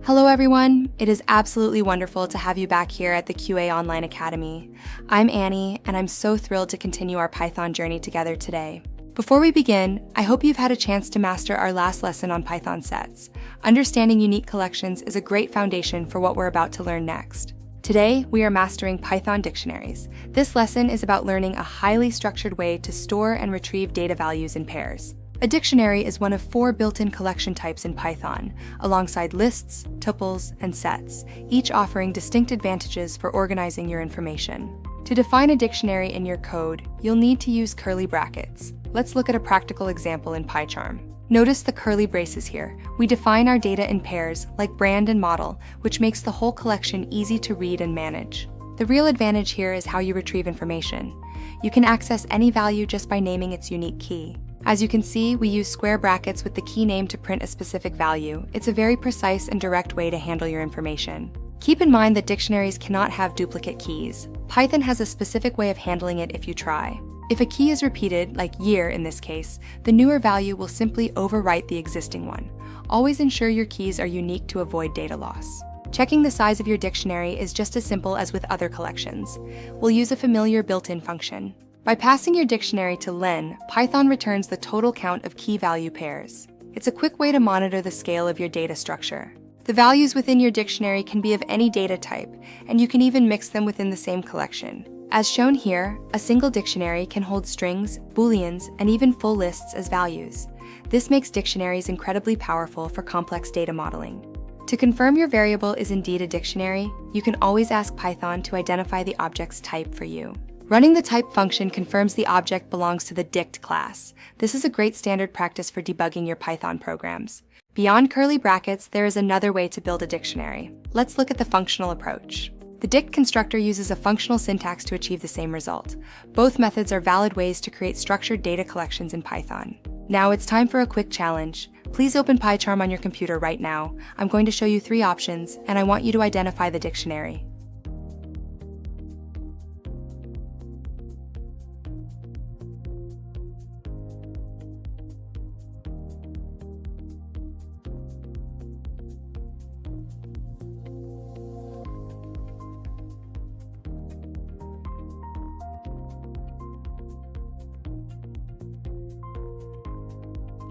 Hello everyone, it is absolutely wonderful to have you back here at the QA Online Academy. I'm Annie, and I'm so thrilled to continue our Python journey together today. Before we begin, I hope you've had a chance to master our last lesson on Python sets. Understanding unique collections is a great foundation for what we're about to learn next. Today, we are mastering Python Dictionaries. This lesson is about learning a highly structured way to store and retrieve data values in pairs. A dictionary is one of 4 built-in collection types in Python, alongside lists, tuples, and sets, each offering distinct advantages for organizing your information. To define a dictionary in your code, you'll need to use curly brackets. Let's look at a practical example in PyCharm. Notice the curly braces here. We define our data in pairs, like brand and model, which makes the whole collection easy to read and manage. The real advantage here is how you retrieve information. You can access any value just by naming its unique key. As you can see, we use square brackets with the key name to print a specific value. It's a very precise and direct way to handle your information. Keep in mind that dictionaries cannot have duplicate keys. Python has a specific way of handling it if you try. If a key is repeated, like year in this case, the newer value will simply overwrite the existing one. Always ensure your keys are unique to avoid data loss. Checking the size of your dictionary is just as simple as with other collections. We'll use a familiar built-in function. By passing your dictionary to len, Python returns the total count of key value pairs. It's a quick way to monitor the scale of your data structure. The values within your dictionary can be of any data type, and you can even mix them within the same collection. As shown here, a single dictionary can hold strings, booleans, and even full lists as values. This makes dictionaries incredibly powerful for complex data modeling. To confirm your variable is indeed a dictionary, you can always ask Python to identify the object's type for you. Running the type function confirms the object belongs to the dict class. This is a great standard practice for debugging your Python programs. Beyond curly brackets, there is another way to build a dictionary. Let's look at the functional approach. The dict constructor uses a functional syntax to achieve the same result. Both methods are valid ways to create structured data collections in Python. Now it's time for a quick challenge. Please open PyCharm on your computer right now. I'm going to show you 3 options, and I want you to identify the dictionary.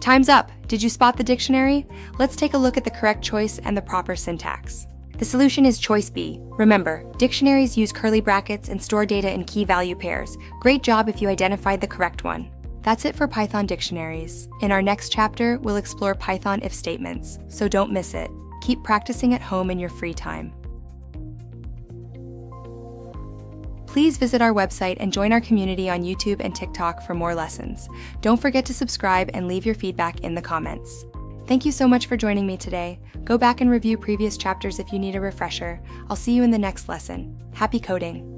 Time's up! Did you spot the dictionary? Let's take a look at the correct choice and the proper syntax. The solution is choice B. Remember, dictionaries use curly brackets and store data in key value pairs. Great job if you identified the correct one. That's it for Python dictionaries. In our next chapter, we'll explore Python if statements, so don't miss it. Keep practicing at home in your free time. Please visit our website and join our community on YouTube and TikTok for more lessons. Don't forget to subscribe and leave your feedback in the comments. Thank you so much for joining me today. Go back and review previous chapters if you need a refresher. I'll see you in the next lesson. Happy coding!